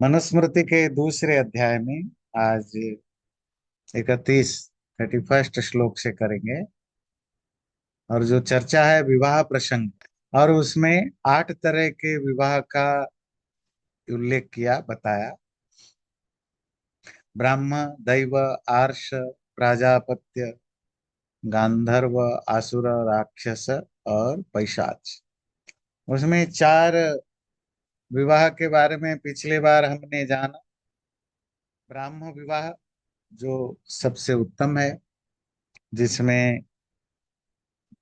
मनुस्मृति के दूसरे अध्याय में आज 31 श्लोक से करेंगे। और जो चर्चा है विवाह प्रसंग, और उसमें 8 तरह के विवाह का उल्लेख किया, बताया। ब्राह्म, दैव, आर्ष, प्राजापत्य, गांधर्व, आसुर, राक्षस और पैशाच। उसमें 4 विवाह के बारे में पिछले बार हमने जाना। ब्राह्म विवाह जो सबसे उत्तम है, जिसमें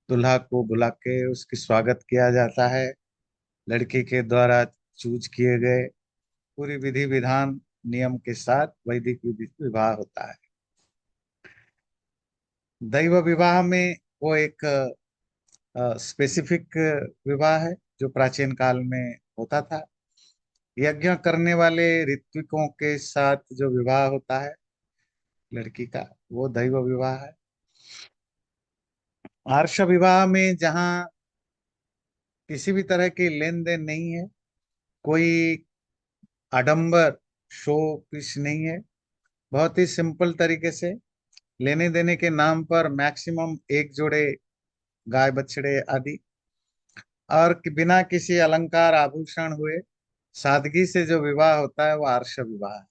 दूल्हा को बुला के उसकी स्वागत किया जाता है, लड़की के द्वारा चूज किए गए पूरी विधि विधान नियम के साथ वैदिक विवाह होता है। दैव विवाह में वो एक स्पेसिफिक विवाह है जो प्राचीन काल में होता था। यज्ञ करने वाले ऋत्विकों के साथ जो विवाह होता है लड़की का, वो दैव विवाह है। आर्ष विवाह में जहाँ किसी भी तरह की लेन देन नहीं है, कोई आडंबर शो पीस नहीं है, बहुत ही सिंपल तरीके से लेने देने के नाम पर मैक्सिमम एक जोड़े गाय बछड़े आदि, और बिना किसी अलंकार आभूषण हुए सादगी से जो विवाह होता है वो आर्ष विवाह है।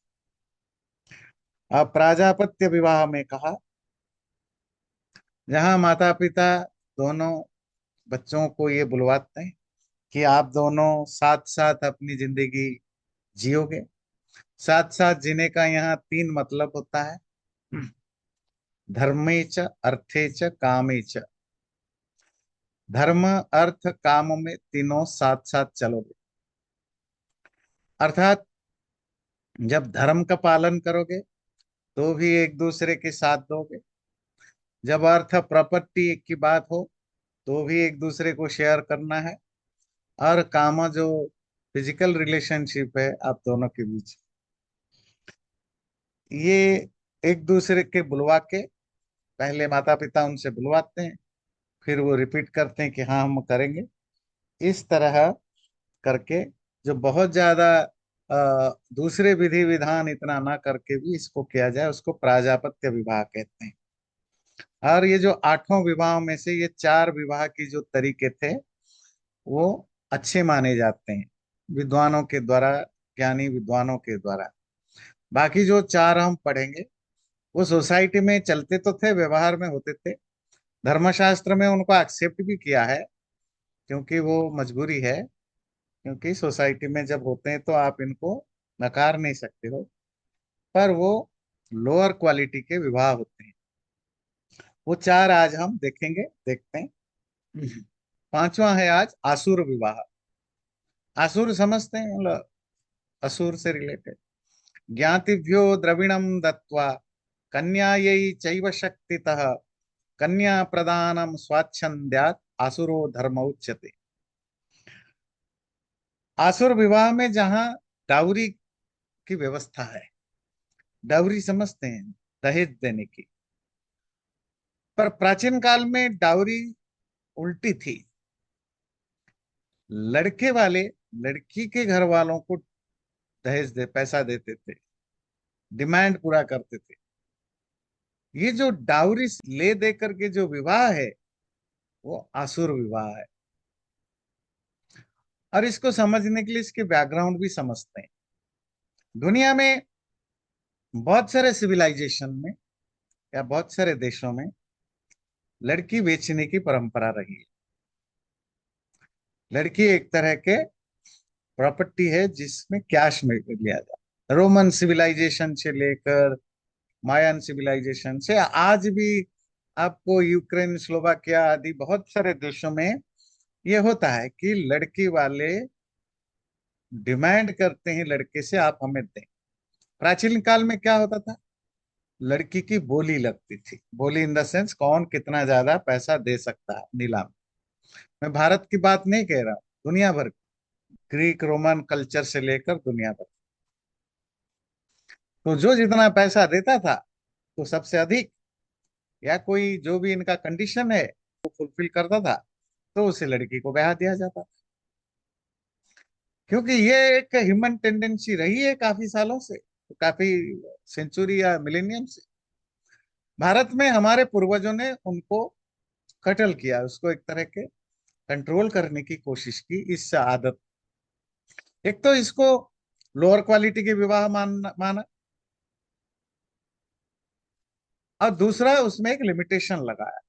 अब प्राजापत्य विवाह में कहा, जहाँ माता पिता दोनों बच्चों को ये बुलवाते हैं कि आप दोनों साथ साथ अपनी जिंदगी जियोगे। साथ साथ जीने का यहाँ 3 मतलब होता है। धर्मे च, अर्थे च, कामे च। धर्म, अर्थ, काम में तीनों साथ साथ चलोगे। अर्थात जब धर्म का पालन करोगे तो भी एक दूसरे के साथ दोगे। जब अर्थ प्रॉपर्टी की बात हो तो भी एक दूसरे को शेयर करना है। और काम जो फिजिकल रिलेशनशिप है आप दोनों के बीच, ये एक दूसरे के बुलवा के, पहले माता पिता उनसे बुलवाते हैं, फिर वो रिपीट करते हैं कि हाँ हम करेंगे। इस तरह करके जो बहुत ज्यादा दूसरे विधि विधान इतना ना करके भी इसको किया जाए, उसको प्राजापत्य विवाह कहते हैं। और ये जो 8 विवाहों में से ये 4 विवाह की जो तरीके थे वो अच्छे माने जाते हैं विद्वानों के द्वारा, ज्ञानी विद्वानों के द्वारा। बाकी जो 4 हम पढ़ेंगे वो सोसाइटी में चलते तो थे, व्यवहार में होते थे। धर्मशास्त्र में उनको एक्सेप्ट भी किया है क्योंकि वो मजबूरी है, क्योंकि सोसाइटी में जब होते हैं तो आप इनको नकार नहीं सकते हो। पर वो लोअर क्वालिटी के विवाह होते हैं। वो 4 आज हम देखेंगे, देखते हैं। 5वां है आज आसुर विवाह। आसुर समझते हैं, मतलब असुर से रिलेटेड। ज्ञातिभ्यो द्रविणम दत्वा कन्यायै चैव शक्तितः कन्या प्रदानम स्वाच्छंद्यात् आसुरो धर्म उच्यते। आसुर विवाह में जहाँ डाउरी की व्यवस्था है, डाउरी समझते हैं, दहेज देने की। पर प्राचीन काल में डाउरी उल्टी थी। लड़के वाले लड़की के घर वालों को दहेज दे पैसा देते थे, डिमांड पूरा करते थे। ये जो डाउरी ले दे करके जो विवाह है वो आसुर विवाह है। और इसको समझने के लिए इसके बैकग्राउंड भी समझते हैं। दुनिया में बहुत सारे सिविलाइजेशन में या बहुत सारे देशों में लड़की बेचने की परंपरा रही है। लड़की एक तरह के प्रॉपर्टी है जिसमें कैश में लिया जाता है। रोमन सिविलाइजेशन से लेकर मायन सिविलाइजेशन से आज भी आपको यूक्रेन, स्लोवाकिया आदि बहुत सारे देशों में ये होता है कि लड़की वाले डिमांड करते हैं लड़के से, आप हमें दें। प्राचीन काल में क्या होता था, लड़की की बोली लगती थी। बोली इन द सेंस कौन कितना ज्यादा पैसा दे सकता है नीलाम। मैं भारत की बात नहीं कह रहा हूँ, दुनिया भर, ग्रीक रोमन कल्चर से लेकर दुनिया भर। तो जो जितना पैसा देता था तो सबसे अधिक, या कोई जो भी इनका कंडीशन है वो फुलफिल करता था, तो उसे लड़की को ब्याह दिया जाता था। क्योंकि ये एक ह्यूमन टेंडेंसी रही है काफी सालों से, काफी सेंचुरी या मिलेनियम से। भारत में हमारे पूर्वजों ने उनको कटल किया, उसको एक तरह के कंट्रोल करने की कोशिश की इस आदत। एक तो इसको लोअर क्वालिटी के विवाह माना, और दूसरा उसमें एक लिमिटेशन लगाया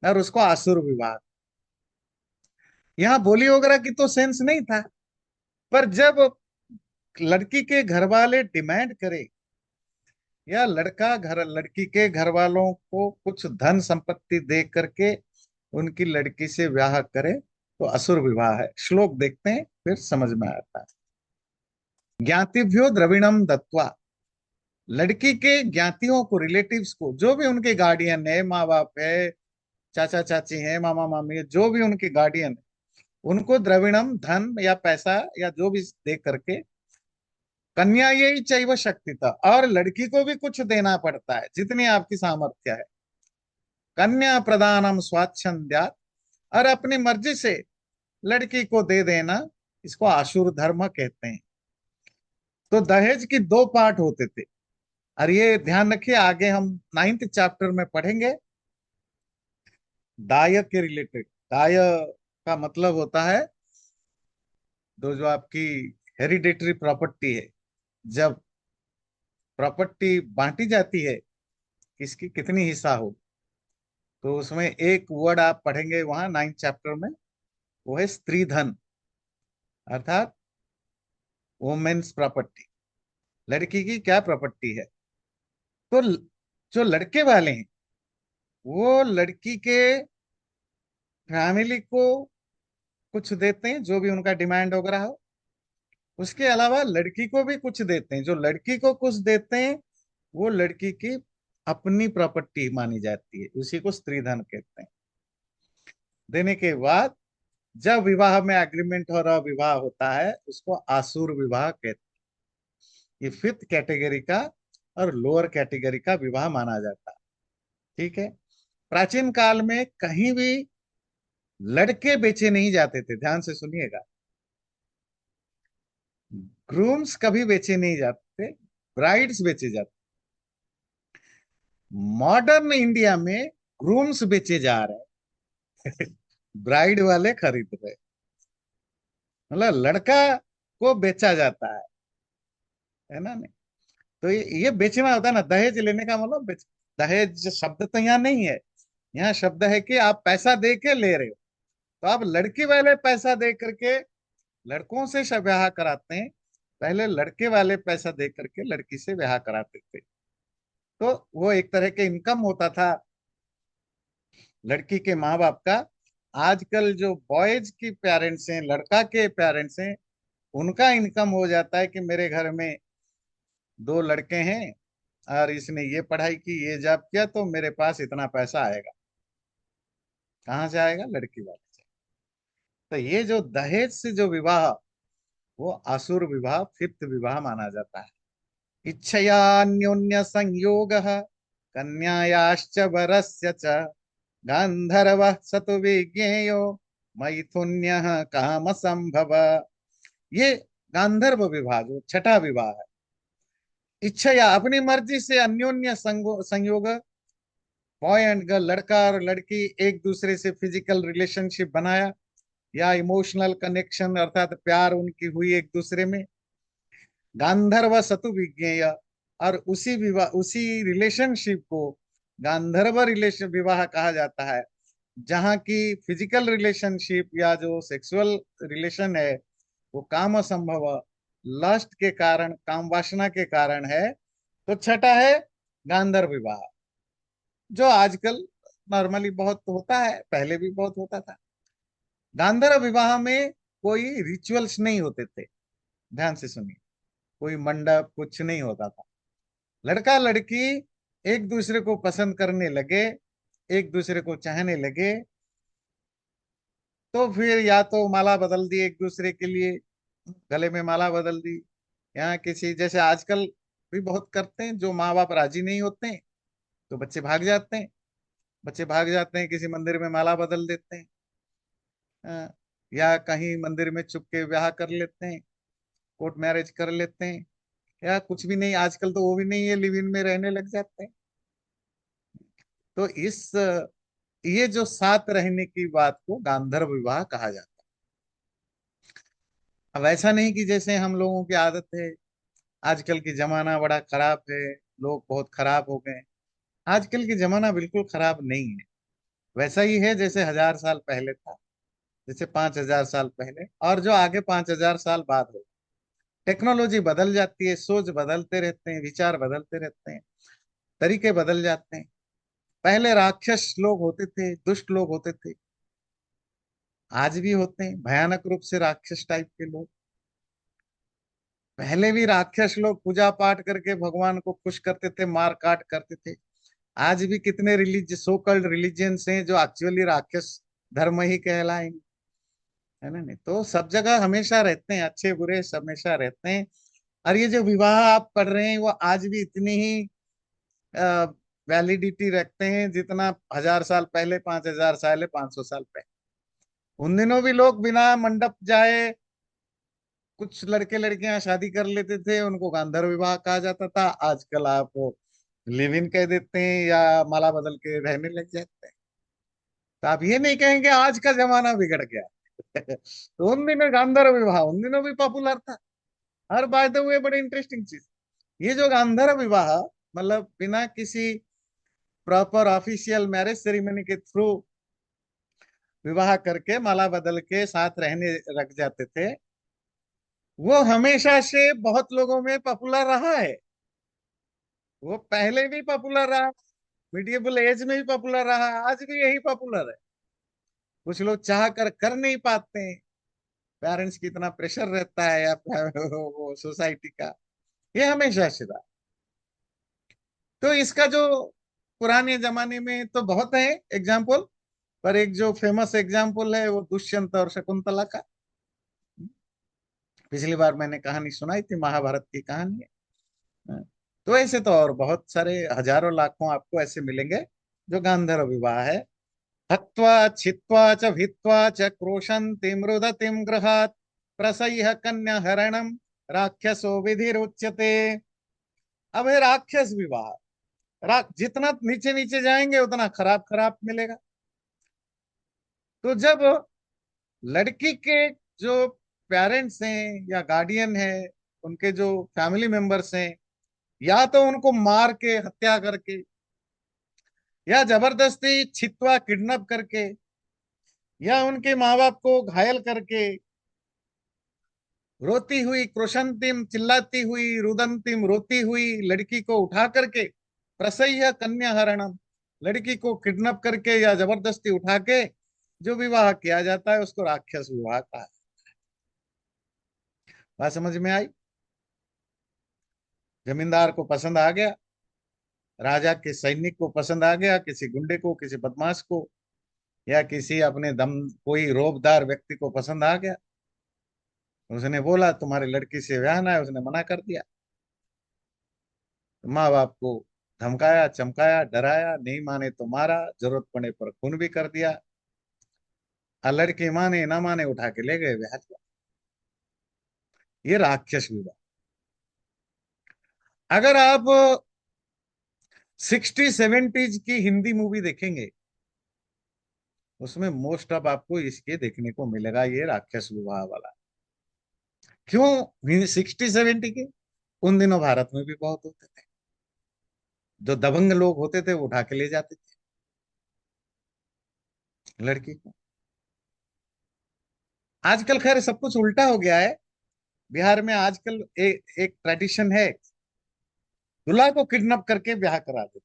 और उसको आसुर विवाह। यहाँ बोली वगैरह की तो सेंस नहीं था, पर जब लड़की के घर वाले डिमांड करे, या लड़का घर लड़की के घर वालों को कुछ धन संपत्ति दे करके उनकी लड़की से ब्याह करे, तो असुर विवाह है। श्लोक देखते हैं फिर समझ में आता है। ज्ञातिभ्यो द्रविणम दत्वा, लड़की के ज्ञातियों को, रिलेटिव्स को, जो भी उनके गार्डियन है, माँ बाप है, चाचा चाची है, मामा मामी है, जो भी उनके गार्डियन है, उनको द्रविणम धन या पैसा या जो भी दे करके, कन्या यही चैव शक्ति था, और लड़की को भी कुछ देना पड़ता है जितनी आपकी सामर्थ्य है। कन्या प्रदानम स्वाच्छंद्यात्, और अपनी मर्जी से लड़की को दे देना, इसको आशुर धर्म कहते हैं। तो दहेज की दो पार्ट होते थे, और ये ध्यान रखिए, आगे हम 9th चैप्टर में पढ़ेंगे। दाय के रिलेटेड, दाय का मतलब होता है जो आपकी हेरिडेटरी प्रॉपर्टी है। जब प्रॉपर्टी बांटी जाती है, किसकी कितनी हिस्सा हो, तो उसमें एक वर्ड आप पढ़ेंगे वहां 9th चैप्टर में, वो है स्त्री धन, अर्थात वुमेन्स प्रॉपर्टी। लड़की की क्या प्रॉपर्टी है। तो जो लड़के वाले हैं, वो लड़की के फैमिली को कुछ देते हैं, जो भी उनका डिमांड वगैरह हो। उसके अलावा लड़की को भी कुछ देते हैं, जो लड़की को कुछ देते हैं वो लड़की की अपनी प्रॉपर्टी मानी जाती है, उसी को स्त्री धन कहते हैं। देने के बाद जब विवाह में एग्रीमेंट और विवाह होता है, उसको आसुर विवाह कहते हैं। ये 5th कैटेगरी का और लोअर कैटेगरी का विवाह माना जाता है। ठीक है। प्राचीन काल में कहीं भी लड़के बेचे नहीं जाते थे, ध्यान से सुनिएगा। ग्रूम्स कभी बेचे नहीं जाते थे, ब्राइड्स बेचे जाते। मॉडर्न इंडिया में ग्रूम्स बेचे जा रहे हैं, ब्राइड वाले खरीद रहे। मतलब लड़का को बेचा जाता है ना। नहीं तो ये बेचना होता है ना, दहेज लेने का मतलब दहेज शब्द तो यहाँ नहीं है। यहाँ शब्द है कि आप पैसा दे के ले रहे हो। तो आप लड़की वाले पैसा दे करके लड़कों से ब्याह कराते हैं, पहले लड़के वाले पैसा दे करके लड़की से ब्याह कराते थे। तो वो एक तरह के इनकम होता था लड़की के माँ बाप का। आजकल जो बॉयज की पेरेंट्स हैं, लड़का के पेरेंट्स हैं, उनका इनकम हो जाता है कि मेरे घर में दो लड़के हैं और इसने ये पढ़ाई की, ये जॉब किया, तो मेरे पास इतना पैसा आएगा। कहाँ से आएगा? लड़की वाले से। तो ये जो दहेज से जो विवाह, वो असुर विवाह, 5th विवाह माना जाता है। इच्छयान्योन्य संयोग कन्यायाश्च वरस्य च गांधर्व सतु विज्ञेयो मैथुन्य काम संभव। ये गांधर्व विवाह जो छठा विवाह है। इच्छा या अपनी मर्जी से अन्योन्य संयोग, बॉय एंड गर्ल, लड़का और लड़की एक दूसरे से फिजिकल रिलेशनशिप बनाया, या इमोशनल कनेक्शन अर्थात प्यार उनकी हुई एक दूसरे में। गांधर्व सतु विज्ञेय, और उसी विवाह, उसी रिलेशनशिप को गांधर्व रिलेशन विवाह कहा जाता है, जहाँ की फिजिकल रिलेशनशिप या जो सेक्सुअल रिलेशन है वो काम असंभव, लस्ट के कारण, काम वासना के कारण है। तो छठा है गांधर्व विवाह, जो आजकल नॉर्मली बहुत होता है, पहले भी बहुत होता था। गांधर्व विवाह में कोई रिचुअल्स नहीं होते थे, ध्यान से सुनिए। कोई मंडप कुछ नहीं होता था। लड़का लड़की एक दूसरे को पसंद करने लगे, एक दूसरे को चाहने लगे, तो फिर या तो माला बदल दी एक दूसरे के लिए, गले में माला बदल दी। यहाँ किसी जैसे आजकल भी बहुत करते हैं, जो माँ बाप राजी नहीं होते हैं तो बच्चे भाग जाते हैं, बच्चे भाग जाते हैं, किसी मंदिर में माला बदल देते हैं। हाँ, या कहीं मंदिर में चुप के ब्याह कर लेते हैं, कोर्ट मैरिज कर लेते हैं, या कुछ भी नहीं, आजकल तो वो भी नहीं है, लिव इन में रहने लग जाते हैं। तो ये जो साथ रहने की बात को गांधर्व विवाह कहा जाता है। अब ऐसा नहीं कि जैसे हम लोगों की आदत है, आजकल की जमाना बड़ा खराब है, लोग बहुत खराब हो गए। आजकल की जमाना बिल्कुल खराब नहीं है, वैसा ही है जैसे 1000 साल पहले था, जैसे 5000 साल पहले, और जो आगे 5000 साल बाद हो। टेक्नोलॉजी बदल जाती है, सोच बदलते रहते हैं, विचार बदलते रहते हैं, तरीके बदल जाते हैं। पहले राक्षस लोग होते थे, दुष्ट लोग होते थे, आज भी होते हैं भयानक रूप से राक्षस टाइप के लोग। पहले भी राक्षस लोग पूजा पाठ करके भगवान को खुश करते थे, मार काट करते थे। आज भी कितने सो कल्ड रिलीजियंस हैं जो एक्चुअली राक्षस धर्म ही कहलाएंगे, है ना? नहीं तो सब जगह हमेशा रहते हैं, अच्छे बुरे हमेशा रहते हैं। और ये जो विवाह आप कर रहे हैं वो आज भी इतनी ही वैलिडिटी रखते हैं जितना 1000 साल पहले, 5000 साल है, 500 साल पहले। उन दिनों भी लोग बिना मंडप जाए कुछ लड़के लड़कियां शादी कर लेते थे, उनको गांधर्व विवाह कहा जाता था। आजकल आप लिव इन कह देते हैं या माला बदल के रहने लग जाते हैं। तो आप ये नहीं कहेंगे आज का जमाना बिगड़ गया। तो उन दिनों गांधर्व विवाह उन दिनों भी पॉपुलर था। और बाय द वे बड़ी इंटरेस्टिंग चीज, ये जो गांधर्व विवाह, मतलब बिना किसी प्रॉपर ऑफिशियल मैरिज सेरेमनी के थ्रू विवाह करके माला बदल के साथ रहने रख जाते थे, वो हमेशा से बहुत लोगों में पॉपुलर रहा है। वो पहले भी पॉपुलर रहा, मिडिएबल एज में भी पॉपुलर रहा, आज भी यही पॉपुलर है। कुछ लोग चाह कर कर नहीं पाते हैं, पेरेंट्स की इतना प्रेशर रहता है या वो सोसाइटी का, ये हमेशा से रहा। तो इसका जो पुराने जमाने में तो बहुत है एग्जाम्पल, पर एक जो फेमस एग्जाम्पल है वो दुष्यंत और शकुंतला का। पिछली बार मैंने कहानी सुनाई थी, महाभारत की कहानी है। तो ऐसे तो और बहुत सारे हजारों लाखों आपको ऐसे मिलेंगे जो गांधर्व विवाह है। हत्वा छित्वा च भित्वा च क्रोशन्ति मृदतिम गृहात् प्रसह्य कन्या हरणम राक्षसो विधिरुच्यते। अब है राक्षस विवाह। जितना नीचे नीचे जाएंगे उतना खराब खराब मिलेगा। तो जब लड़की के जो पेरेंट्स हैं या गार्डियन है, उनके जो फैमिली मेंबर्स हैं, या तो उनको मार के हत्या करके, या जबरदस्ती छितवा किडनैप करके, या उनके माँ बाप को घायल करके, रोती हुई क्रोशंतिम चिल्लाती हुई रुदंतिम रोती हुई लड़की को उठा करके, प्रसह्य कन्या हरणम, लड़की को किडनैप करके या जबरदस्ती उठा के जो विवाह किया जाता है उसको राक्षस विवाह कहा है। बात समझ में आई? जमींदार को पसंद आ गया, राजा के सैनिक को पसंद आ गया, किसी गुंडे को, किसी बदमाश को, या किसी अपने दम कोई रोबदार व्यक्ति को पसंद आ गया, उसने बोला तुम्हारी लड़की से ब्याहना है, उसने मना कर दिया। माँ बाप को धमकाया, चमकाया, डराया, नहीं माने तो मारा, जरूरत पड़ने पर खून भी कर दिया। और लड़की माने ना माने उठा के ले गए ब्याह किया। ये राक्षस विवाह। अगर आप 60 70s की हिंदी मूवी देखेंगे, उसमें मोस्ट ऑफ आपको इसके देखने को मिलेगा, ये राक्षस विवाह वाला। क्यों 60 70 के? उन दिनों भारत में भी बहुत होते थे, जो दबंग लोग होते थे वो उठा के ले जाते थे लड़की को। आजकल खैर सब कुछ उल्टा हो गया है। बिहार में आजकल एक ट्रेडिशन है, दूल्हा को किडनैप करके ब्याह करा दे।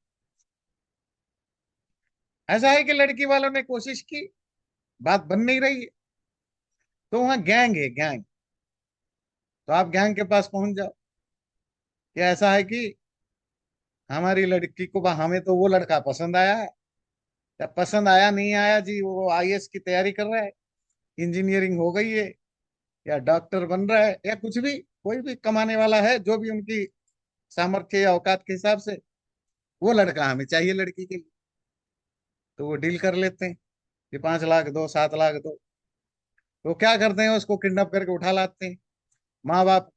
ऐसा है कि लड़की वालों ने कोशिश की, बात बन नहीं रही है, तो वहां गैंग है, गैंग। तो आप गैंग के पास पहुंच जाओ कि ऐसा है कि हमारी लड़की को, हमें तो वो लड़का पसंद आया है। या पसंद आया नहीं आया जी, वो आईएएस की तैयारी कर रहा है, इंजीनियरिंग हो गई है, या डॉक्टर बन रहा है, या कुछ भी, कोई भी कमाने वाला है, जो भी उनकी सामर्थ्य या औकात के हिसाब से, वो लड़का हमें चाहिए लड़की के लिए। तो वो डील कर लेते हैं कि 5 लाख दो, 7 लाख दो। तो क्या करते हैं, उसको किडनैप करके उठा लाते हैं। माँ बाप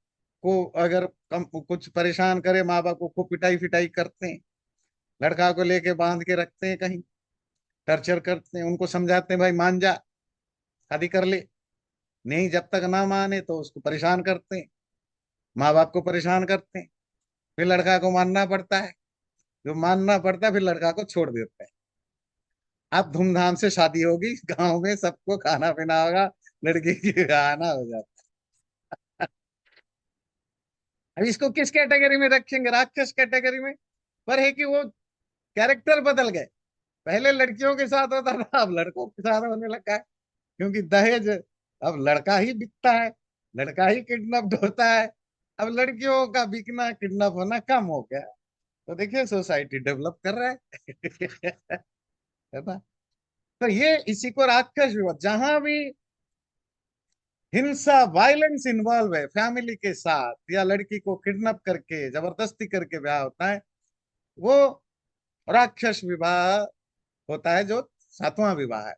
को अगर कम कुछ परेशान करे, माँ बाप को पिटाई फिटाई करते हैं। लड़का को लेके बांध के रखते हैं कहीं, टर्चर करते हैं, उनको समझाते हैं भाई मान जा, शादी कर ले। नहीं, जब तक ना माने तो उसको परेशान करते हैं, माँ बाप को परेशान करते हैं। फिर लड़का को मानना पड़ता है, जो मानना पड़ता है फिर लड़का को छोड़ देते हैं। अब धूमधाम से शादी होगी, गांव में सबको खाना पीना होगा, लड़की की आना हो जाता है। अब इसको किस कैटेगरी में रखेंगे, राक्षस कैटेगरी में। पर है कि वो कैरेक्टर बदल गए। पहले लड़कियों के साथ होता था, अब लड़कों के साथ होने लगा है, क्योंकि दहेज अब लड़का ही बिकता है, लड़का ही किडनैप होता है। अब लड़कियों का बिकना किडनैप होना कम हो गया। तो देखिए सोसाइटी डेवलप कर रहा है। है ना। तो ये इसी को राक्षस विवाद, जहां भी हिंसा वायलेंस इन्वॉल्व है फैमिली के साथ, या लड़की को किडनैप करके जबरदस्ती करके ब्याह होता है, वो राक्षस विवाह होता है, जो सातवां विवाह है।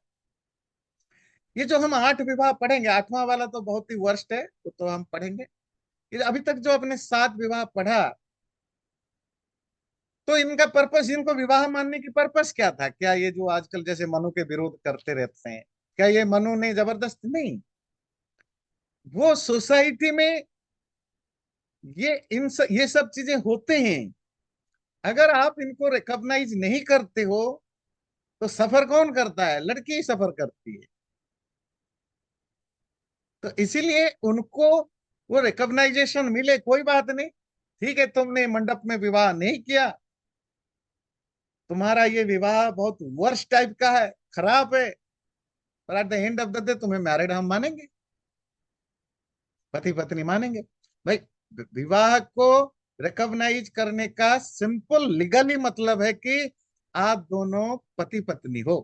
ये जो हम 8 विवाह पढ़ेंगे, 8वां वाला तो बहुत ही वर्स्ट है, वो तो हम पढ़ेंगे। ये अभी तक जो अपने 7 विवाह पढ़ा, तो इनका पर्पस, इनको विवाह मानने की पर्पस क्या था? क्या ये जो आजकल जैसे मनु के विरोध करते रहते हैं, क्या ये मनु ने जबरदस्ती? नहीं। वो सोसाइटी में ये सब चीजें होते हैं। अगर आप इनको रिकॉग्नाइज नहीं करते हो, तो सफर कौन करता है? लड़की ही सफर करती है। तो इसीलिए उनको वो रिकॉग्नाइजेशन मिले, कोई बात नहीं, ठीक है तुमने मंडप में विवाह नहीं किया, तुम्हारा ये विवाह बहुत वर्स्ट टाइप का है, खराब है, पर at the end of the day तुम्हें मैरिड हम मानेंगे, पति पत्नी मानेंगे। भाई, विवाह को रिकॉग्नाइज करने का सिंपल लीगली मतलब है कि आप दोनों पति पत्नी हो।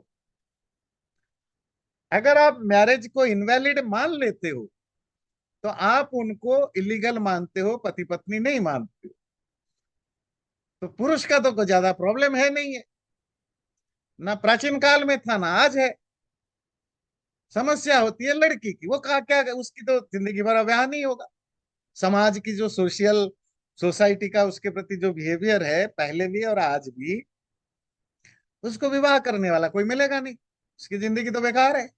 अगर आप मैरिज को इनवैलिड मान लेते हो, तो आप उनको इलीगल मानते हो, पति पत्नी नहीं मानते हो। तो पुरुष का तो कोई ज्यादा प्रॉब्लम है नहीं है, ना प्राचीन काल में था ना आज है। समस्या होती है लड़की की, वो कहा क्या, उसकी तो जिंदगी भर ब्याह नहीं होगा। समाज की जो सोसाइटी का उसके प्रति जो बिहेवियर है, पहले भी और आज भी, उसको विवाह करने वाला कोई मिलेगा नहीं, उसकी जिंदगी तो बेकार है।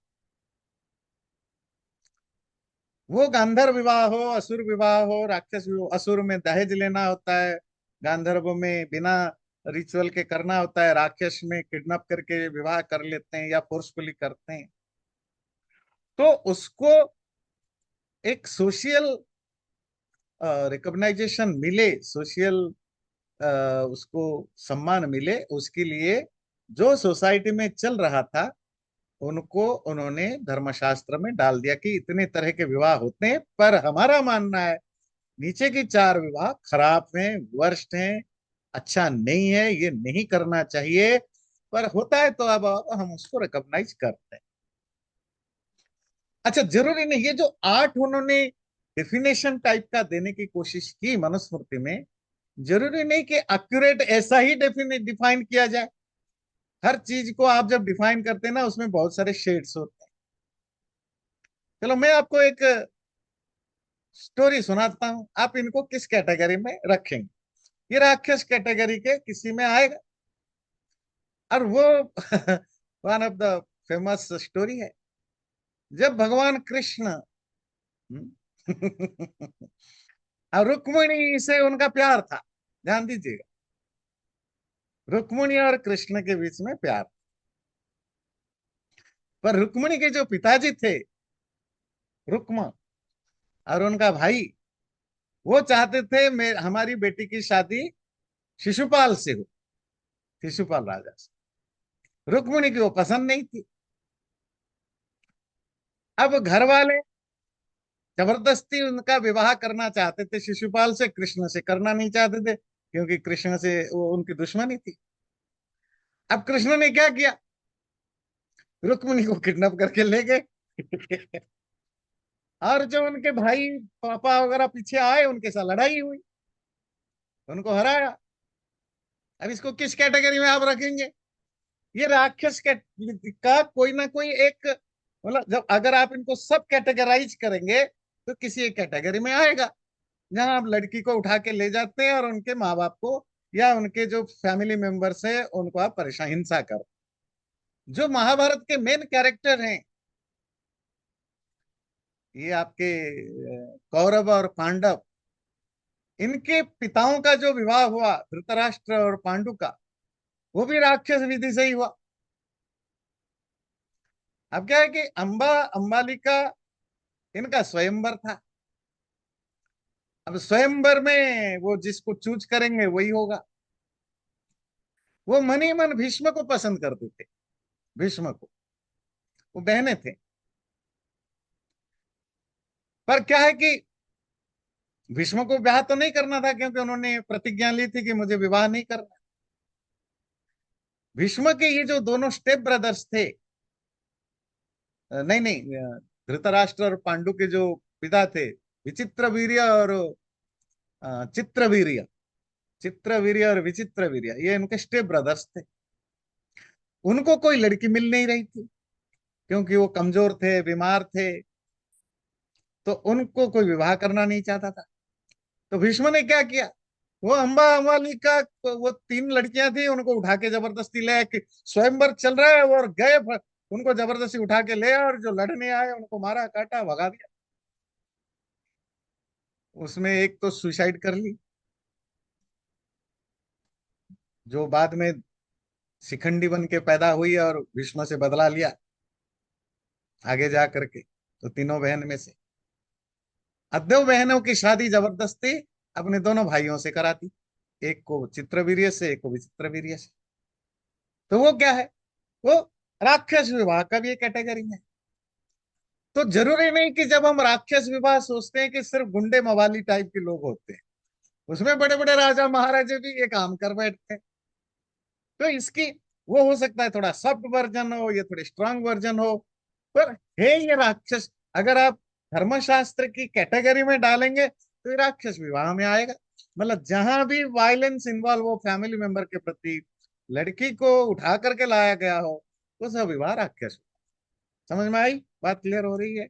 वो गांधर्व विवाह हो, असुर विवाह हो, राक्षस विवाह, असुर में दहेज लेना होता है, गांधर्व में बिना रिचुअल के करना होता है, राक्षस में किडनैप करके विवाह कर लेते हैं या फोर्सफुली करते हैं। तो उसको एक सोशल रिकॉग्नाइजेशन मिले, सोशल उसको सम्मान मिले, उसके लिए जो सोसाइटी में चल रहा था, उनको उन्होंने धर्मशास्त्र में डाल दिया कि इतने तरह के विवाह होते हैं। पर हमारा मानना है नीचे की 4 विवाह खराब हैं, वर्स्ट हैं, अच्छा नहीं है, ये नहीं करना चाहिए। पर होता है तो अब हम उसको रिकॉग्नाइज करते हैं। अच्छा, जरूरी नहीं ये जो 8 उन्होंने डेफिनेशन टाइप का देने की कोशिश की मनुस्मृति में, जरूरी नहीं कि एक्यूरेट ऐसा ही डिफाइन किया जाए। हर चीज को आप जब डिफाइन करते हैं ना, उसमें बहुत सारे शेड्स होते हैं। चलो मैं आपको एक स्टोरी सुनाता हूं, आप इनको किस कैटेगरी में रखेंगे। ये राक्षस कैटेगरी के किसी में आएगा। और वो one of the famous story है, जब भगवान कृष्ण हम्म, और रुक्मिणी से उनका प्यार था। ध्यान दीजिएगा, रुक्मिणी और कृष्ण के बीच में प्यार। पर रुक्मिणी के जो पिताजी थे, रुक्म, और उनका भाई, वो चाहते थे हमारी बेटी की शादी शिशुपाल से हो, शिशुपाल राजा से। रुक्मिणी की वो पसंद नहीं थी। अब घर वाले जबरदस्ती उनका विवाह करना चाहते थे शिशुपाल से, कृष्ण से करना नहीं चाहते थे, क्योंकि कृष्ण से वो उनकी दुश्मनी थी। अब कृष्ण ने क्या किया, रुक्मिणी को किडनैप करके ले गए। और जो उनके भाई पापा वगैरह पीछे आए, उनके साथ लड़ाई हुई, उनको हराया। अब इसको किस कैटेगरी में आप रखेंगे? ये राक्षस का कोई ना कोई एक मतलब जब अगर आप इनको सब कैटेगराइज करेंगे तो किसी एक कैटेगरी में आएगा, जहां आप लड़की को उठा के ले जाते हैं और उनके माँ बाप को या उनके जो फैमिली मेंबर्स है उनको आप परेशान हिंसा कर। जो महाभारत के मेन कैरेक्टर हैं, ये आपके कौरव और पांडव, इनके पिताओं का जो विवाह हुआ धृतराष्ट्र और पांडु का, वो भी राक्षस विधि से ही हुआ। अब क्या है कि अंबालिका इनका स्वयंवर था। अब स्वयंवर में वो जिसको चूज करेंगे वही होगा। वो मन ही मन भीष्म को पसंद करते थे, भीष्म को, वो बहने थे। पर क्या है कि भीष्म को ब्याह तो नहीं करना था, क्योंकि उन्होंने प्रतिज्ञा ली थी कि मुझे विवाह नहीं करना। भीष्म के ये जो दोनों स्टेप ब्रदर्स थे, नहीं नहीं, धृतराष्ट्र और पांडु के जो पिता थे, विचित्र वीर्य और चित्रवीर्य, चित्रवीर्य और विचित्र वीर्य, ये इनके स्टेप ब्रदर्स थे। उनको कोई लड़की मिल नहीं रही थी, क्योंकि वो कमजोर थे, बीमार थे, तो उनको कोई विवाह करना नहीं चाहता था। तो भीष्म ने क्या किया, वो अंबा अमालिका, वो तीन लड़कियां थी, उनको उठा के जबरदस्ती ले आए कि स्वयंवर चल रहा है, और गए उनको जबरदस्ती उठा के ले आए, और जो लड़ने आए उनको मारा काटा भगा दिया। उसमें एक तो सुसाइड कर ली, जो बाद में शिखंडी बन के पैदा हुई और भीष्म से बदला लिया आगे जा करके। तो तीनों बहन में से दो बहनों की शादी जबरदस्ती अपने दोनों भाइयों से कराती, एक को चित्रवीर्य से, एक को विचित्रवीर्य से। तो वो क्या है, वो राक्षस विवाह का भी एक कैटेगरी में है। तो जरूरी नहीं कि जब हम राक्षस विवाह सोचते हैं कि सिर्फ गुंडे मवाली टाइप के लोग होते हैं, उसमें बड़े बड़े राजा महाराजे भी ये काम कर बैठते हैं। तो इसकी वो हो सकता है थोड़ा सॉफ्ट वर्जन हो, ये थोड़ी स्ट्रांग वर्जन हो, पर है ये राक्षस। अगर आप धर्मशास्त्र की कैटेगरी में डालेंगे तो ये राक्षस विवाह में आएगा। मतलब जहां भी वायलेंस इन्वॉल्व हो फैमिली मेंबर के प्रति, लड़की को उठा करके लाया गया हो, वो सब विवाह राक्षस। समझ में आई बात, क्लियर हो रही है।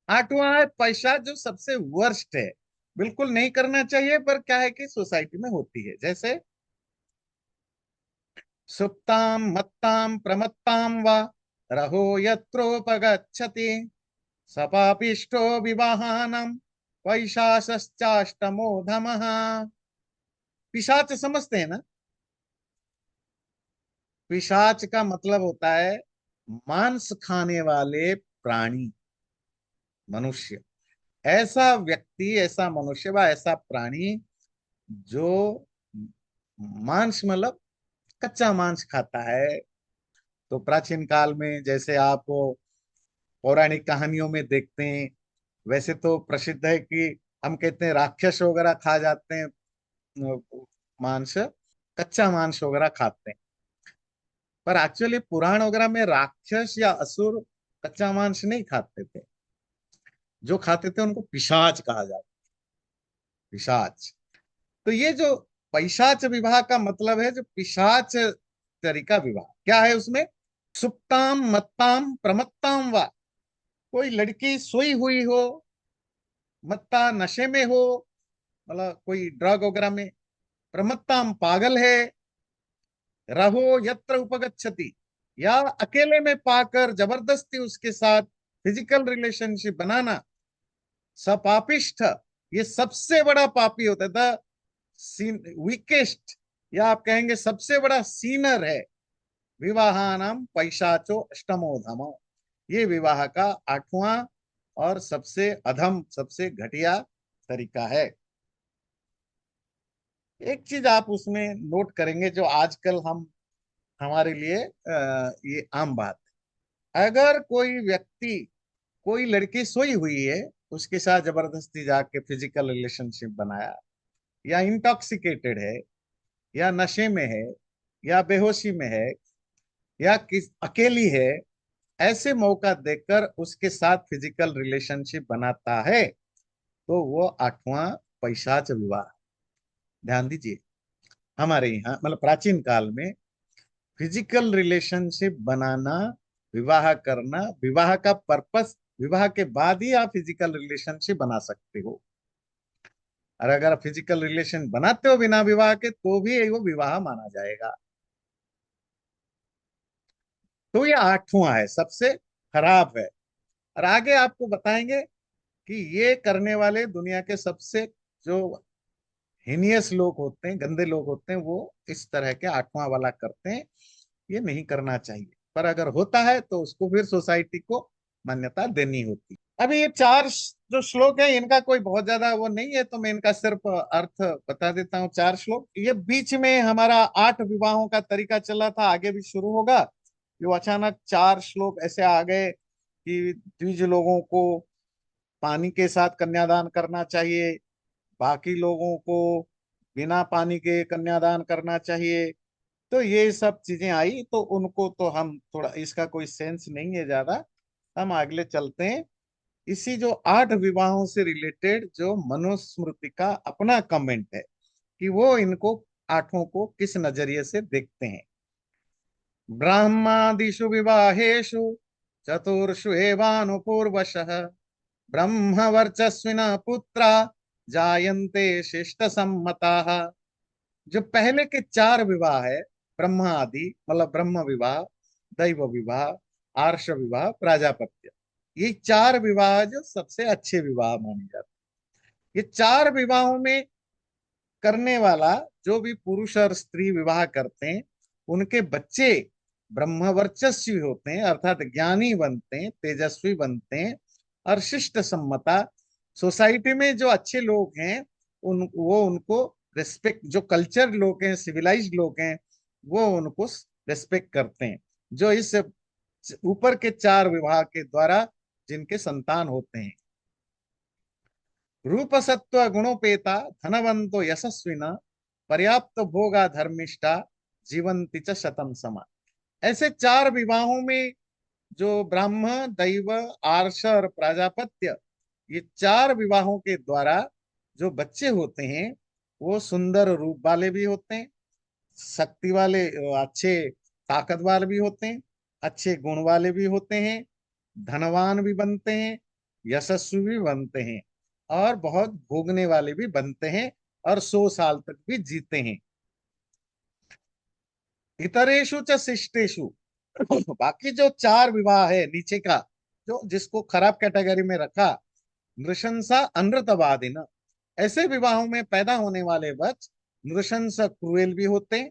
आठवां है पैसा, जो सबसे वर्स्ट है, बिल्कुल नहीं करना चाहिए, पर क्या है कि सोसाइटी में होती है। जैसे सुप्तां मत्तां प्रमत्तां वा रहो यत्रोपगच्छति सपापिष्टो विवाहानम् वैशासश्चाष्टमो धमः। पिशाच समझते हैं ना? पिशाच का मतलब होता है मांस खाने वाले प्राणी, मनुष्य। ऐसा व्यक्ति, ऐसा मनुष्य व ऐसा प्राणी जो मांस मतलब कच्चा मांस खाता है। तो प्राचीन काल में जैसे आप पौराणिक कहानियों में देखते हैं, वैसे तो प्रसिद्ध है कि हम कहते हैं राक्षस वगैरह खा जाते हैं मांस, कच्चा मांस वगैरह खाते हैं। पर एक्चुअली पुराण वगैरह में राक्षस या असुर कच्चा मांस नहीं खाते थे। जो खाते थे उनको पिशाच कहा जाता, पिशाच। तो ये जो पैशाच विवाह का मतलब है, जो पिशाच तरीका विवाह क्या है उसमें, सुप्ताम मत्ताम प्रमत्ताम वा, कोई लड़की सोई हुई हो, मत्ता नशे में हो, मतलब कोई ड्रग वगैरह में, प्रमत्ताम पागल है, रहो यत्र उपगच्छति, या अकेले में पाकर जबरदस्ती उसके साथ फिजिकल रिलेशनशिप बनाना, सपापिष्ठ, ये सबसे बड़ा पापी होता है, द वीकेस्ट, या आप कहेंगे सबसे बड़ा सीनर है। विवाहानाम पैशाचो अष्टमो धमो, ये विवाह का आठवां और सबसे अधम, सबसे घटिया तरीका है। एक चीज आप उसमें नोट करेंगे जो आजकल हम हमारे लिए ये आम बात है। अगर कोई व्यक्ति, कोई लड़की सोई हुई है, उसके साथ जबरदस्ती जाके फिजिकल रिलेशनशिप बनाया, या इंटॉक्सिकेटेड है, या नशे में है, या बेहोशी में है, या किस अकेली है, ऐसे मौका देकर उसके साथ फिजिकल रिलेशनशिप बनाता है, तो वो आठवां पैशाच विवाह। ध्यान दीजिए, हमारे यहाँ मतलब प्राचीन काल में फिजिकल रिलेशनशिप बनाना विवाह करना, विवाह का पर्पस, विवाह के बाद ही आप फिजिकल रिलेशनशिप बना सकते हो। और अगर आप फिजिकल रिलेशन बनाते हो बिना विवाह के, तो भी वो विवाह माना जाएगा। तो ये आठवां है, सबसे खराब है। और आगे आपको बताएंगे कि ये करने वाले दुनिया के सबसे जो हिनियस लोग होते हैं, गंदे लोग होते हैं, वो इस तरह के आठवां वाला करते हैं। ये नहीं करना चाहिए, पर अगर होता है तो उसको फिर सोसाइटी को मान्यता देनी होती। अभी ये चार जो श्लोक है, इनका कोई बहुत ज्यादा वो नहीं है, तो मैं इनका सिर्फ अर्थ बता देता हूँ। चार श्लोक, ये बीच में हमारा 8 विवाहों का तरीका चला था, आगे भी शुरू होगा। जो अचानक 4 श्लोक ऐसे आ गए कि द्विज लोगों को पानी के साथ कन्यादान करना चाहिए, बाकी लोगों को बिना पानी के कन्यादान करना चाहिए। तो ये सब चीजें आई, तो उनको तो हम थोड़ा, इसका कोई सेंस नहीं है ज्यादा, हम अगले चलते हैं। इसी जो 8 विवाहों से रिलेटेड जो मनुस्मृति का अपना कमेंट है, कि वो इनको आठों को किस नजरिए से देखते हैं। ब्रह्मादिषु विवाहेषु चतुर्षु एवानुपूर्वशः ब्रह्म वर्चस्विना पुत्रा जायन्ते शिष्ट सम्मताः। जो पहले के 4 विवाह है, ब्रह्मा आदि मतलब ब्रह्म विवाह, दैव विवाह, आर्ष विवाह, प्राजापत्य, ये 4 विवाह जो सबसे अच्छे विवाह माने जाते हैं। ये 4 विवाहों में करने वाला, जो भी पुरुष और स्त्री विवाह करते हैं, उनके बच्चे ब्रह्मवर्चस्वी होते हैं, अर्थात ज्ञानी बनते हैं, तेजस्वी बनते हैं, और शिष्ट सम्मता, सोसाइटी में जो अच्छे लोग हैं वो उनको रेस्पेक्ट, जो कल्चर लोग हैं, सिविलाइज्ड लोग हैं, वो उनको रेस्पेक्ट करते हैं, जो इस ऊपर के 4 विवाह के द्वारा जिनके संतान होते हैं। रूप सत्व गुणोपेता धनवंतो यशस्विना पर्याप्त भोगा धर्मिष्ठा जीवंती च शतम समा। ऐसे 4 विवाहों में जो ब्राह्म, दैव, आर्ष और प्राजापत्य, ये 4 विवाहों के द्वारा जो बच्चे होते हैं, वो सुंदर रूप वाले भी होते हैं, शक्ति वाले, अच्छे ताकत वाले भी होते हैं, अच्छे गुण वाले भी होते हैं, धनवान भी बनते हैं, यशस्वी भी बनते हैं, और बहुत भोगने वाले भी बनते हैं, और 100 साल तक भी जीते हैं। इतरेशु च शिष्टेशु, बाकी जो 4 विवाह है नीचे का, जो जिसको खराब कैटेगरी में रखा, नृशंसा अनृतवादिन, ऐसे विवाहों में पैदा होने वाले बच्चे नृशंस क्रूएल भी होते हैं,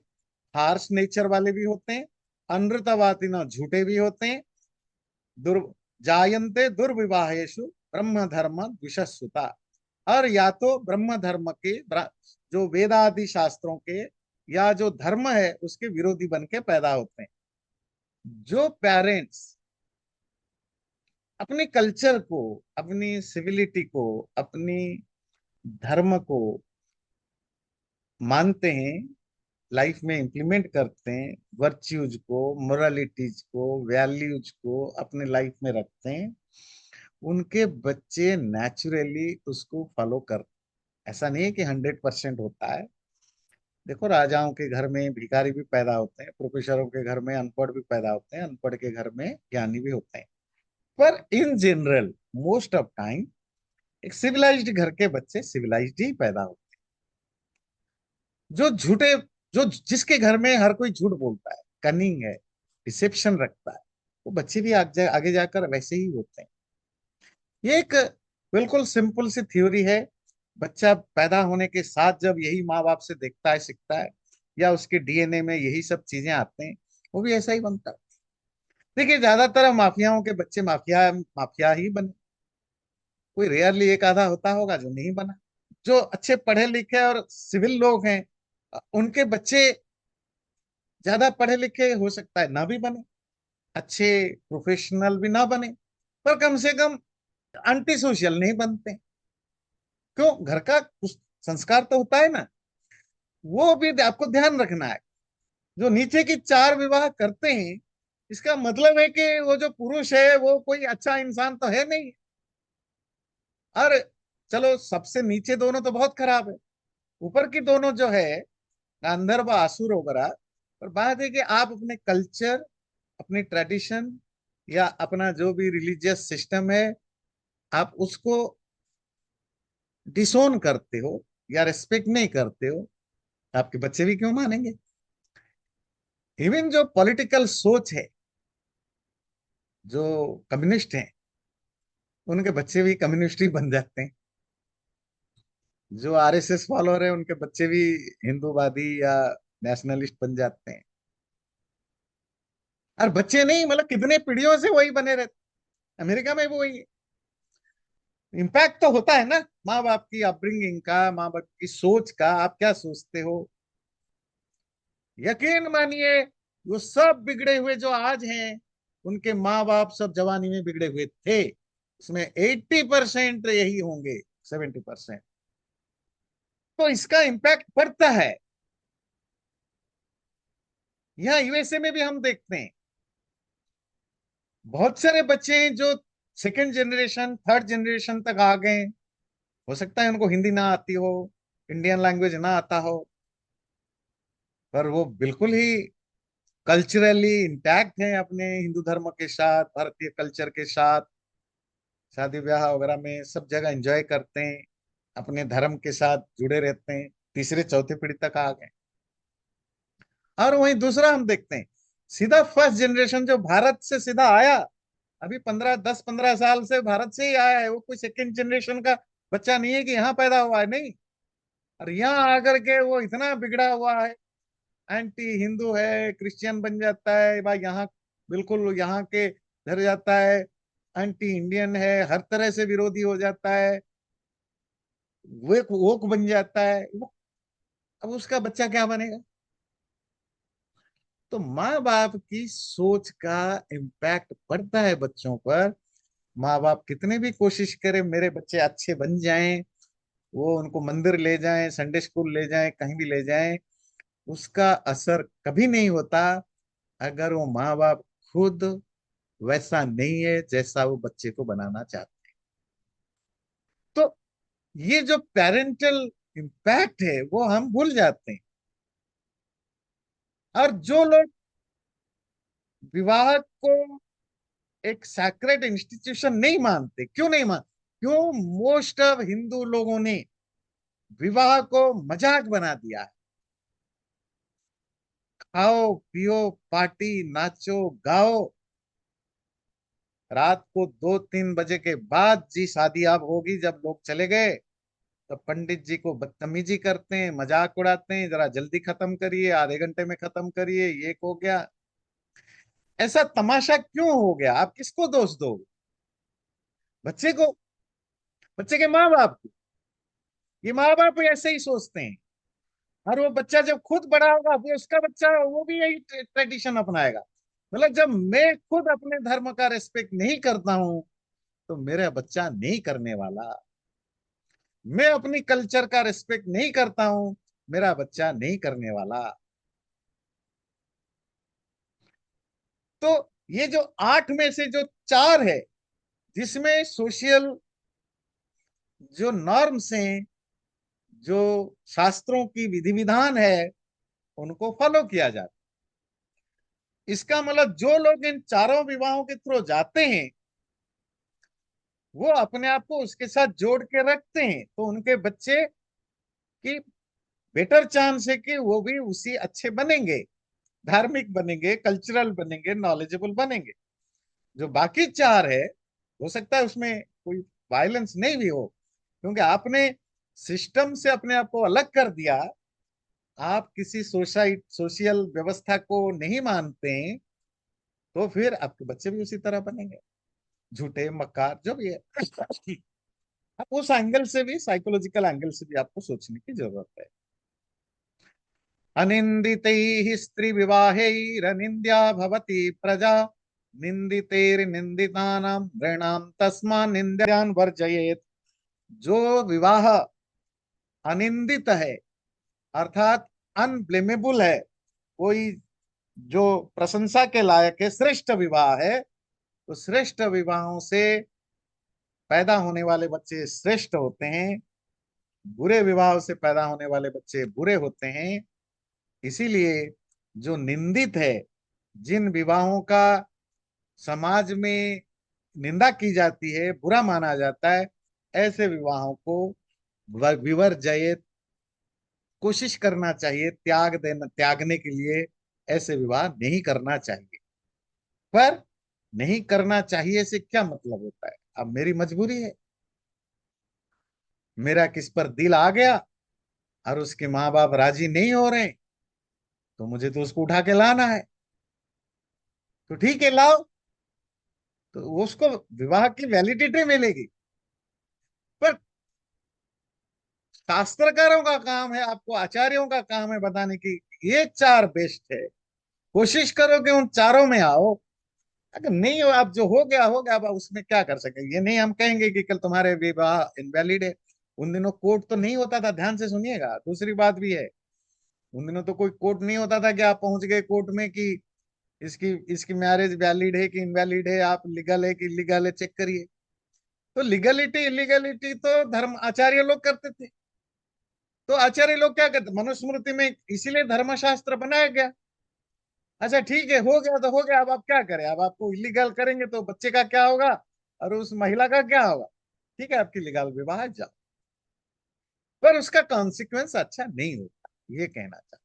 हार्श नेचर वाले भी होते हैं, अनृतवादिन झूठे भी होते हैं, दुर् जायन्ते दुर्विवाहेशु ब्रह्म धर्म द्विषस्वता, और या तो ब्रह्म धर्म के, जो वेदादि शास्त्रों के या जो धर्म है उसके विरोधी बन के पैदा होते हैं। जो पेरेंट्स अपने कल्चर को, अपनी सिविलिटी को, अपनी धर्म को मानते हैं, लाइफ में इंप्लीमेंट करते हैं, वर्च्यूज को, मोरालिटीज को, वैल्यूज को अपने लाइफ में रखते हैं, उनके बच्चे नेचुरली उसको फॉलो कर। ऐसा नहीं है कि 100% होता है। देखो, राजाओं के घर में भिखारी भी पैदा होते हैं, प्रोफेसरों के घर में अनपढ़ भी पैदा होते हैं, अनपढ़ के घर में ज्ञानी भी होते हैं। पर in general, most of time, एक सिविलाइज्ड घर के बच्चे सिविलाइज्ड ही पैदा होते हैं। जो झूठे, जो जिसके घर में हर कोई झूठ बोलता है, कनिंग है, डिसेप्शन रखता है, वो बच्चे भी आगे जाकर वैसे ही होते हैं। ये एक बिल्कुल सिंपल सी थ्योरी है। बच्चा पैदा होने के साथ जब यही माँ बाप से देखता है, सीखता है, या उसके डीएनए में यही सब चीजें आते हैं, वो भी ऐसा ही बनता है। देखिए, ज्यादातर माफियाओं के बच्चे माफिया माफिया ही बने, कोई रेयरली एक आधा होता होगा जो नहीं बना। जो अच्छे पढ़े लिखे और सिविल लोग हैं, उनके बच्चे ज्यादा पढ़े लिखे हो सकता है ना भी बने, अच्छे प्रोफेशनल भी ना बने, पर कम से कम एंटी सोशल नहीं बनते। क्यों? घर का कुछ संस्कार तो होता है ना, वो भी आपको ध्यान रखना है। जो नीचे की 4 विवाह करते हैं, इसका मतलब है कि वो जो पुरुष है वो कोई अच्छा इंसान तो है नहीं। और चलो, सबसे नीचे दोनों तो बहुत खराब है, ऊपर की दोनों जो है, गांधर्व आसुर वगैरह। पर बात है कि आप अपने कल्चर, अपनी ट्रेडिशन, या अपना जो भी रिलीजियस सिस्टम है, आप उसको डिसोन करते हो या रेस्पेक्ट नहीं करते हो, आपके बच्चे भी क्यों मानेंगे? इवन जो पॉलिटिकल सोच है, जो कम्युनिस्ट हैं, उनके बच्चे भी कम्युनिस्ट ही बन जाते हैं। जो आरएसएस फॉलोअर है, उनके बच्चे भी हिंदूवादी या नेशनलिस्ट बन जाते हैं। और बच्चे नहीं, मतलब कितने पीढ़ियों से वही बने रहते। अमेरिका में भी वही इम्पैक्ट तो होता है ना, माँ बाप की अपब्रिंगिंग का, माँ बाप की सोच का। आप क्या सोचते हो? यकीन मानिए, वो सब बिगड़े हुए जो आज हैं, उनके माँ बाप सब जवानी में बिगड़े हुए थे। उसमें 80% यही होंगे, 70%। तो इसका इम्पैक्ट पड़ता है। यहाँ यूएसए में भी हम देखते हैं, बहुत सारे बच्चे हैं जो सेकंड जनरेशन, थर्ड जनरेशन तक आ गए। हो सकता है उनको हिंदी ना आती हो, इंडियन लैंग्वेज ना आता हो, पर वो बिल्कुल ही कल्चरली इंटैक्ट हैं अपने हिंदू धर्म के साथ, भारतीय कल्चर के साथ। शादी ब्याह वगैरह में सब जगह एंजॉय करते हैं, अपने धर्म के साथ जुड़े रहते हैं, तीसरे चौथे पीढ़ी तक आ गए। और वहीं दूसरा हम देखते हैं, सीधा फर्स्ट जनरेशन जो भारत से सीधा आया, अभी 10-15 साल से भारत से ही आया है, वो कोई सेकंड जनरेशन का बच्चा नहीं है कि यहाँ पैदा हुआ है, नहीं। और यहाँ आकर के वो इतना बिगड़ा हुआ है, एंटी हिंदू है, क्रिश्चियन बन जाता है भाई यहाँ, बिल्कुल यहाँ के धर जाता है, एंटी इंडियन है, हर तरह से विरोधी हो जाता है, वो एक वोक बन जाता है अब उसका बच्चा क्या बनेगा? तो माँ बाप की सोच का इम्पैक्ट पड़ता है बच्चों पर। माँ बाप कितने भी कोशिश करें मेरे बच्चे अच्छे बन जाएं, वो उनको मंदिर ले जाएं, संडे स्कूल ले जाएं, कहीं भी ले जाएं, उसका असर कभी नहीं होता अगर वो माँ बाप खुद वैसा नहीं है जैसा वो बच्चे को बनाना चाहते। तो ये जो पेरेंटल इम्पैक्ट है वो हम भूल जाते हैं। और जो लोग विवाह को एक सैक्रेड इंस्टीट्यूशन नहीं मानते, क्यों नहीं मानते? क्यों? मोस्ट ऑफ हिंदू लोगों ने विवाह को मजाक बना दिया है। खाओ पियो, पार्टी, नाचो गाओ, रात को 2-3 बजे के बाद जी शादी अब होगी, जब लोग चले गए तो पंडित जी को बदतमीजी करते हैं, मजाक उड़ाते हैं, जरा जल्दी खत्म करिए, आधे घंटे में खत्म करिए, ये हो गया। ऐसा तमाशा क्यों हो गया? आप किसको दोष दोगे? बच्चे को? बच्चे के माँ बाप को? ये माँ बाप ऐसे ही सोचते हैं। और वो बच्चा जब खुद बड़ा होगा, वो उसका बच्चा वो भी यही ट्रेडिशन अपनाएगा। मतलब जब मैं खुद अपने धर्म का रिस्पेक्ट नहीं करता हूं, तो मेरा बच्चा नहीं करने वाला। मैं अपनी कल्चर का रिस्पेक्ट नहीं करता हूं, मेरा बच्चा नहीं करने वाला। तो ये जो 8 में से जो 4 है, जिसमें सोशल जो नॉर्म्स हैं, जो शास्त्रों की विधि विधान है, उनको फॉलो किया जाता है। इसका मतलब जो लोग इन चारों विवाहों के थ्रू जाते हैं, वो अपने आप को उसके साथ जोड़ के रखते हैं, तो उनके बच्चे की बेटर चांस है कि वो भी उसी अच्छे बनेंगे, धार्मिक बनेंगे, कल्चरल बनेंगे, नॉलेजेबल बनेंगे। जो बाकी 4 है, हो सकता है उसमें कोई वायलेंस नहीं भी हो, क्योंकि आपने सिस्टम से अपने आप को अलग कर दिया। आप किसी सोशल व्यवस्था को नहीं मानते हैं, तो फिर आपके बच्चे भी उसी तरह बनेंगे, झूठे मक्कार जो भी है। अब उस एंगल से भी, साइकोलॉजिकल एंगल से भी आपको सोचने की जरूरत है। अनिंदितैः स्त्रीविवाहैरनिन्द्या भवति प्रजा, निंदितैर्निंदितानां नृणां तस्मा निंद्यान् वर्जयेत्। जो विवाह अनिंदित है, अर्थात अनब्लेमेबल है, कोई जो प्रशंसा के लायक है, श्रेष्ठ विवाह है, तो श्रेष्ठ विवाहों से पैदा होने वाले बच्चे श्रेष्ठ होते हैं, बुरे विवाह से पैदा होने वाले बच्चे बुरे होते हैं। इसीलिए जो निंदित है, जिन विवाहों का समाज में निंदा की जाती है, बुरा माना जाता है, ऐसे विवाहों को विवर्जयेत, कोशिश करना चाहिए, त्यागने के लिए ऐसे विवाह नहीं करना चाहिए। पर नहीं करना चाहिए से क्या मतलब होता है? अब मेरी मजबूरी है, मेरा किस पर दिल आ गया और उसके माँ बाप राजी नहीं हो रहे, तो मुझे तो उसको उठा के लाना है। तो ठीक है, लाओ, तो उसको विवाह की वैलिडिटी मिलेगी। पर शास्त्रकारों का काम है, आपको आचार्यों का काम है बताने की ये चार बेस्ट है, कोशिश करो कि उन चारों में आओ। अगर नहीं हो, आप जो हो गया, अब उसमें क्या कर सके? ये नहीं हम कहेंगे कि कल तुम्हारे विवाह इनवैलिड है। उन दिनों कोर्ट तो नहीं होता था, ध्यान से सुनिएगा, दूसरी बात भी है। उन दिनों तो कोई कोर्ट नहीं होता था कि आप पहुंच गए कोर्ट में कि इसकी इसकी मैरिज वैलिड है कि इनवैलिड है, आप लीगल है कि इलीगल है चेक करिए। तो लीगलिटी इलीगलिटी तो धर्म आचार्य लोग करते थे। तो आचार्य लोग क्या करते, मनुस्मृति में इसीलिए धर्मशास्त्र बनाया गया। अच्छा ठीक है, हो गया तो हो गया, अब आप क्या करें? अब आपको इलीगल करेंगे तो बच्चे का क्या होगा और उस महिला का क्या होगा? ठीक है, आपकी लीगल विवाह जाओ, पर उसका कॉन्सिक्वेंस अच्छा नहीं होता, ये कहना चाहता